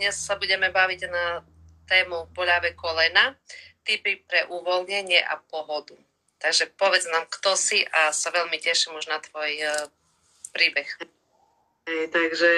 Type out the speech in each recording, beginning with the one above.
Dnes sa budeme baviť na tému boľavé kolena, tipy pre uvoľnenie a pohodu. Takže povedz nám, kto si a sa veľmi teším už na tvoj príbeh. Takže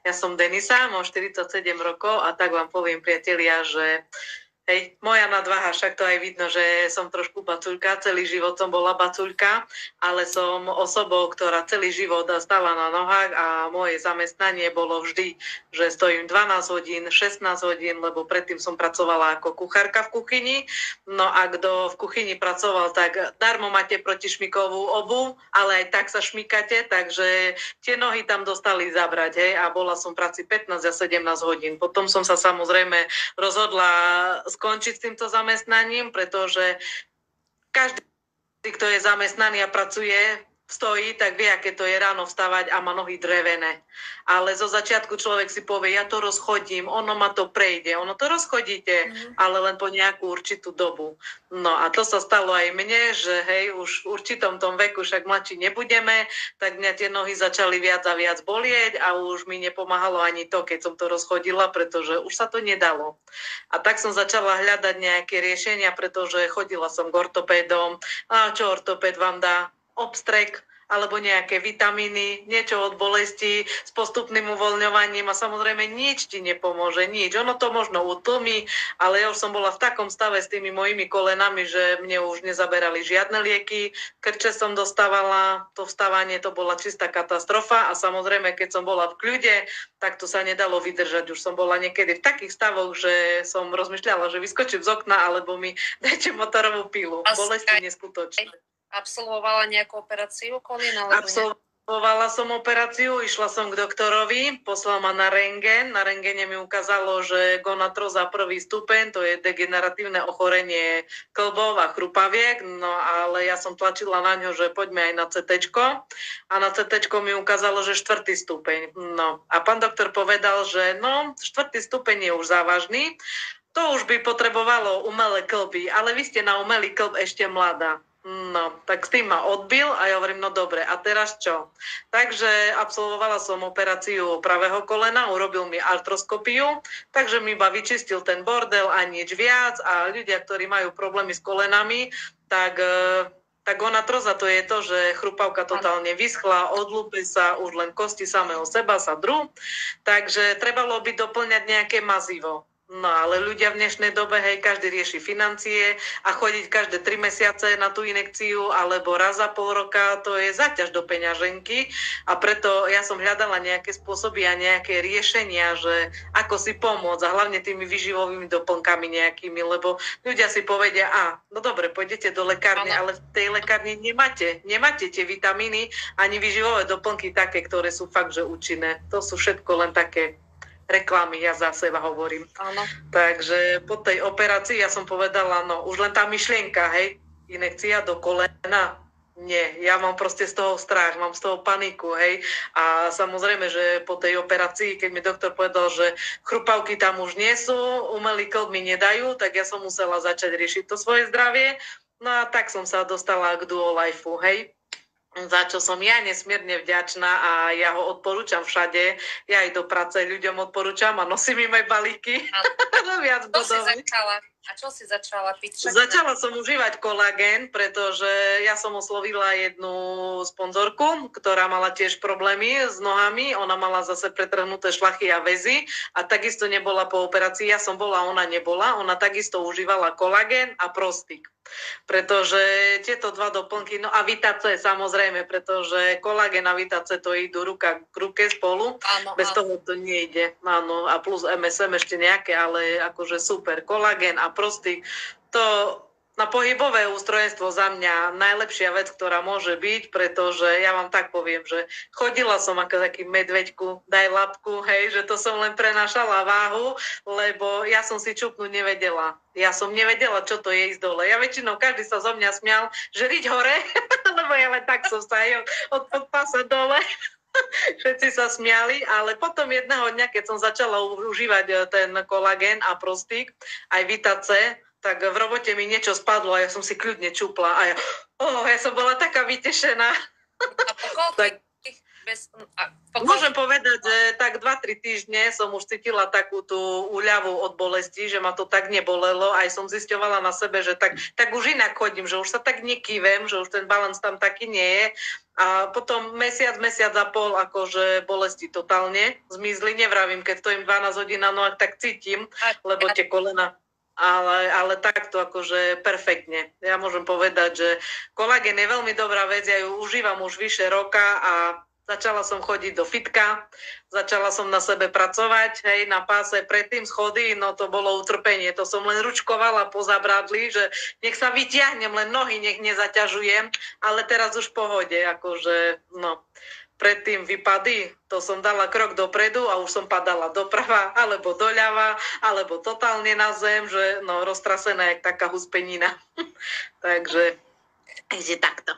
ja som Denisa, mám 47 rokov a tak vám poviem, priatelia, že moja nadváha, však to aj vidno, že som trošku bacuľka, celý život som bola bacuľka, ale som osobou, ktorá celý život stála na nohách a moje zamestnanie bolo vždy, že stojím 12 hodín, 16 hodín, lebo predtým som pracovala ako kuchárka v kuchyni. No a kto v kuchyni pracoval, tak darmo máte protišmikovú obuv, ale aj tak sa šmykate, takže tie nohy tam dostali zabrať, a bola som v práci 15 a 17 hodín. Potom som sa samozrejme rozhodla skončiť s týmto zamestnaním, pretože každý, kto je zamestnaný a pracuje, stojí, tak vie, aké to je ráno vstávať a má nohy drevené. Ale zo začiatku človek si povie, ja to rozchodím, ono ma to prejde. Ono to rozchodíte, ale len po nejakú určitú dobu. No a to sa stalo aj mne, že už v určitom tom veku, však mladší nebudeme, tak mňa tie nohy začali viac a viac bolieť a už mi nepomáhalo ani to, keď som to rozchodila, pretože už sa to nedalo. A tak som začala hľadať nejaké riešenia, pretože chodila som k ortopédom. A čo ortopéd vám dá? Obstrek alebo nejaké vitamíny, niečo od bolesti s postupným uvoľňovaním a samozrejme nič ti nepomôže, nič. Ono to možno utlmi, ale ja už som bola v takom stave s tými mojimi kolenami, že mne už nezaberali žiadne lieky, krče som dostávala, to vstávanie to bola čistá katastrofa a samozrejme, keď som bola v kľude, tak to sa nedalo vydržať. Už som bola niekedy v takých stavoch, že som rozmýšľala, že vyskočím z okna alebo mi dajte motorovú pilu. Bolesti neskutočné. Absolvovala nejakú operáciu kolien? Absolvovala som operáciu, išla som k doktorovi, poslal ma na rentgen. Na rentgene mi ukázalo, že gonartróza 1. stupeň, to je degeneratívne ochorenie kĺbov a chrupaviek, no ale ja som tlačila na ňo, že poďme aj na CT. A na CT mi ukázalo, že 4. stupeň. No a pán doktor povedal, že 4. stupeň je už závažný, to už by potrebovalo umelé kĺby, ale vy ste na umelý kĺb ešte mladá. No, tak s tým ma odbil a ja hovorím, no dobre, a teraz čo? Takže absolvovala som operáciu pravého kolena, urobil mi artroskopiu, takže mi iba vyčistil ten bordel a nič viac a ľudia, ktorí majú problémy s kolenami, tak gonartróza to je to, že chrupavka totálne vyschla, odlúpe sa, už len kosti samého seba sa drú, takže trebalo by doplňať nejaké mazivo. No ale ľudia v dnešnej dobe, každý rieši financie a chodiť každé 3 mesiace na tú injekciu alebo raz za pol roka, to je záťaž do peňaženky a preto ja som hľadala nejaké spôsoby a nejaké riešenia, že ako si pomôcť a hlavne tými výživovými doplnkami nejakými, lebo ľudia si povedia, no dobre, pôjdete do lekárne, ale v tej lekárni nemáte tie vitamíny ani výživové doplnky také, ktoré sú fakt, že účinné. To sú všetko len také reklamy, ja za seba hovorím. Áno. Takže po tej operácii ja som povedala, už len tá myšlienka, injekcia do kolena, nie, ja mám proste z toho strach, mám z toho paniku, a samozrejme, že po tej operácii, keď mi doktor povedal, že chrupavky tam už nie sú, umelý kĺb mi nedajú, tak ja som musela začať riešiť to svoje zdravie, no a tak som sa dostala k Duolifeu, za čo som ja nesmierne vďačná a ja ho odporúčam všade. Ja aj do práce ľuďom odporúčam a nosím im aj balíky. Viac bodových. Čo si začala piť? Začala som užívať kolagén, pretože ja som oslovila jednu sponzorku, ktorá mala tiež problémy s nohami. Ona mala zase pretrhnuté šlachy a väzy a takisto nebola po operácii. Ja som bola, ona nebola. Ona takisto užívala kolagén a prostik. Pretože tieto dva doplnky, a Vita C samozrejme, pretože kolagén a Vita C to idú ruka k ruke spolu, bez toho to nejde. Áno, a plus MSM ešte nejaké, ale akože super, kolagén a prostik, to na pohybové ústrojenstvo za mňa najlepšia vec, ktorá môže byť, pretože ja vám tak poviem, že chodila som ako taký medveďku, daj labku, že to som len prenášala váhu, lebo ja som si čupnúť nevedela. Ja som nevedela, čo to je ísť dole. Ja väčšinou, každý sa zo mňa smial, že riť hore, lebo ja len tak som sa aj od pása dole. Všetci sa smiali, ale potom jedného dňa, keď som začala užívať ten kolagén a prostik, aj Vita C, tak v robote mi niečo spadlo a ja som si kľudne čupla a ja som bola taká vytešená. A po koľkých Môžem povedať, že tak 2-3 týždne som už cítila takú tú úľavu od bolesti, že ma to tak nebolelo. Aj som zisťovala na sebe, že tak už inak chodím, že už sa tak nekývem, že už ten balans tam taký nie je. A potom mesiac a pol, akože bolesti totálne zmizli. Nevravím, keď stojím 12 hodín na nohách, tak cítim, lebo tie kolena... Ale takto akože perfektne. Ja môžem povedať, že kolagén je veľmi dobrá vec, ja ju užívam už vyše roka a začala som chodiť do fitka, začala som na sebe pracovať, hej, na páse, predtým schody, no to bolo utrpenie, to som len ručkovala po zabradli, že nech sa vytiahnem, len nohy nech nezaťažujem, ale teraz už v pohode, akože, no... Predtým vypady, to som dala krok dopredu a už som padala doprava, alebo doľava, alebo totálne na zem, že no roztrasená jak taká huspenina. Takže takto.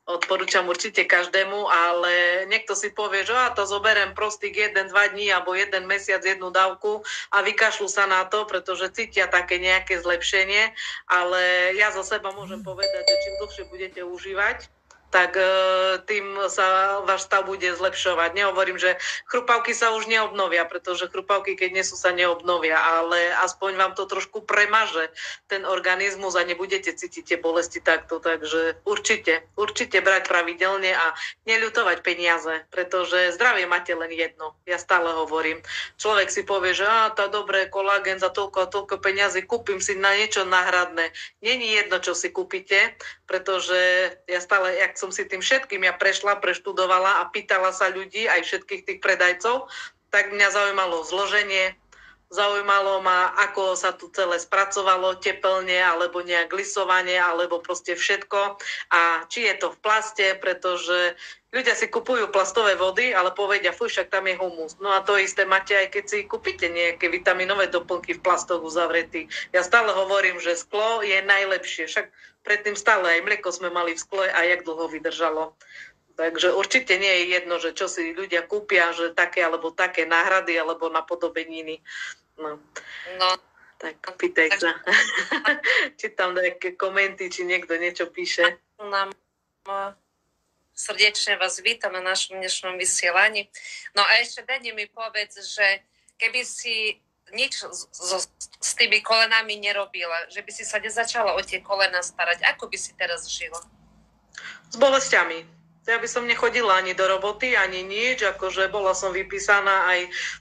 Odporúčam určite každému, ale niekto si povie, že to zoberiem prostík 1-2 dní alebo 1 mesiac jednu dávku a vykašľú sa na to, pretože cítia také nejaké zlepšenie, ale ja za seba môžem povedať, že čím dlhšie budete užívať, tak tým sa váš stav bude zlepšovať. Nehovorím, že chrupavky sa už neobnovia, pretože chrupavky, keď nie sú, sa neobnovia, ale aspoň vám to trošku premaže ten organizmus a nebudete cítiť tie bolesti takto. Takže určite brať pravidelne a neľutovať peniaze, pretože zdravie máte len jedno. Ja stále hovorím. Človek si povie, že to dobré, kolagén za toľko a toľko peniazy, kúpim si na niečo náhradné. Není jedno, čo si kúpite, pretože ja stále, jak som si tým všetkým preštudovala a pýtala sa ľudí, aj všetkých tých predajcov, tak mňa zaujímalo zloženie, zaujímalo ma, ako sa tu celé spracovalo, tepelne, alebo nejak lisovanie, alebo proste všetko. A či je to v plaste, pretože ľudia si kupujú plastové vody, ale povedia, fuj, však tam je humus. No a to isté máte aj keď si kúpite nejaké vitaminové doplnky v plastoch uzavretých. Ja stále hovorím, že sklo je najlepšie. Však predtým stále aj mlieko sme mali v skle a jak dlho vydržalo. Takže určite nie je jedno, že čo si ľudia kúpia, že také alebo také náhrady alebo napodobeniny. No. Tak pýtaj sa. Či tam nejaké komenty, či niekto niečo píše. Srdečne vás vítam na našom dnešnom vysielaní. No a ešte Deni mi povedz, že keby si nič s tými kolenami nerobila, že by si sa nezačala o tie kolena starať, ako by si teraz žila? S bolestiami. Ja by som nechodila ani do roboty, ani nič, akože bola som vypísaná aj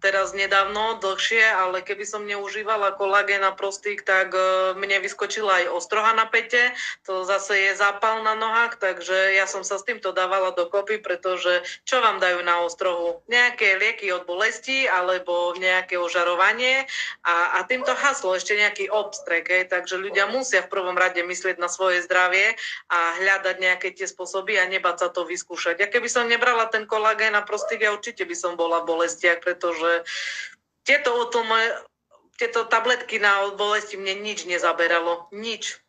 teraz nedávno, dlhšie, ale keby som neužívala kolagén a prostík, tak mne vyskočila aj ostroha na pete, to zase je zápal na nohách, takže ja som sa s týmto dávala dokopy, pretože čo vám dajú na ostrohu? Nejaké lieky od bolesti, alebo nejaké ožarovanie a týmto haslo ešte nejaký obstrek, takže ľudia musia v prvom rade myslieť na svoje zdravie a hľadať nejaké tie spôsoby a nebať sa to vyskúšať. Ja keby som nebrala ten kolagén a prostík, ja určite by som bola v bolestiach, pretože tieto tabletky na bolesti mne nič nezaberalo. Nič.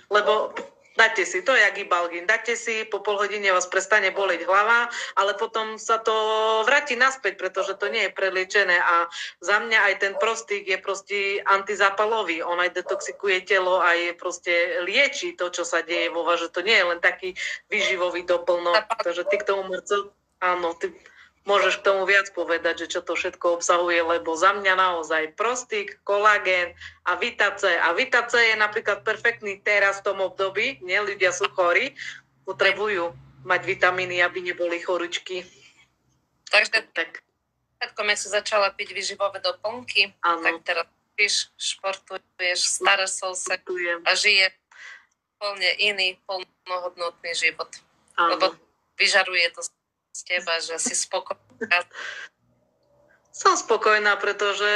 Lebo dáte si, to je jak Ibalgin, dáte si, po pol hodine vás prestane boleť hlava, ale potom sa to vráti naspäť, pretože to nie je preliečené a za mňa aj ten prostík je proste antizápalový, on aj detoxikuje telo, aj proste lieči to, čo sa deje vo vás, že to nie je len taký výživový doplnok, takže ty k tomu áno, ty môžeš k tomu viac povedať, že čo to všetko obsahuje, lebo za mňa naozaj prostík, kolagén a Vita C. A Vita C je napríklad perfektný teraz v tom období, nie? Ľudia sú chorí, potrebujú mať vitamíny, aby neboli chorúčky. Takže všetko, jak si začala piť výživové doplnky, tak teraz píš, športuješ, staráš sa a žije úplne iný, plnohodnotný život. Lebo vyžaruje to z teba, že si spokojná. Som spokojná, pretože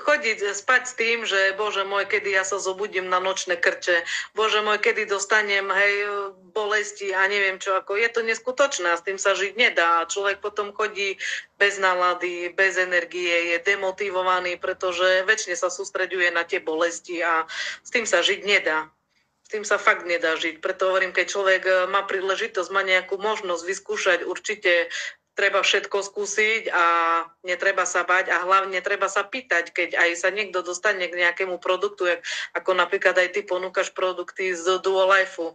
chodiť spať s tým, že bože môj, kedy ja sa zobudím na nočné krče, bože môj, kedy dostanem bolesti a neviem čo, ako je to neskutočné a s tým sa žiť nedá. Človek potom chodí bez nálady, bez energie, je demotivovaný, pretože väčšine sa sústreďuje na tie bolesti a s tým sa žiť nedá. Tým sa fakt nedá žiť. Preto hovorím, keď človek má príležitosť, má nejakú možnosť vyskúšať, určite treba všetko skúsiť a netreba sa bať a hlavne treba sa pýtať, keď aj sa niekto dostane k nejakému produktu, ako napríklad aj ty ponúkaš produkty z Duolifeu.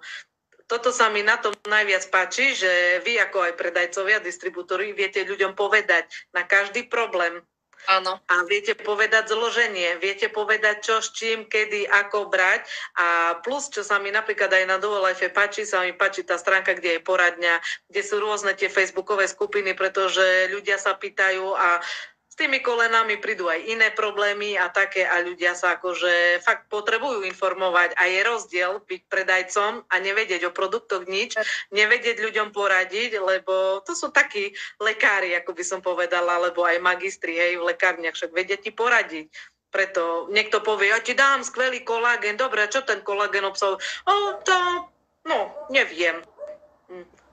toto sa mi na tom najviac páči, že vy ako aj predajcovia, distribútori viete ľuďom povedať na každý problém. Áno. A viete povedať zloženie, viete povedať čo, s čím, kedy, ako brať. A plus, čo sa mi napríklad aj na Duolife páči, sa mi páči tá stránka, kde je poradňa, kde sú rôzne tie facebookové skupiny, pretože ľudia sa pýtajú a s tými kolenami prídu aj iné problémy a také a ľudia sa akože fakt potrebujú informovať a je rozdiel byť predajcom a nevedieť o produktoch nič, nevedieť ľuďom poradiť, lebo to sú takí lekári, ako by som povedala, alebo aj magistri, hej, v lekárniach, však vedia ti poradiť. Preto niekto povie, ja ti dám skvelý kolágen, dobre, čo ten kolágen obsahuje? Neviem.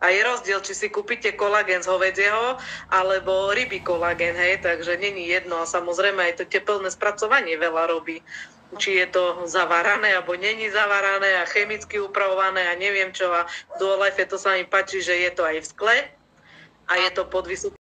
A je rozdiel, či si kúpite kolágen z hovedzieho, alebo ryby kolágen, hej, takže není jedno. A samozrejme aj to tepelné spracovanie veľa robí. Či je to zavarané, alebo není zavarané a chemicky upravované a neviem čo. A v Duolife to sa mi páči, že je to aj v skle a je to pod vysokým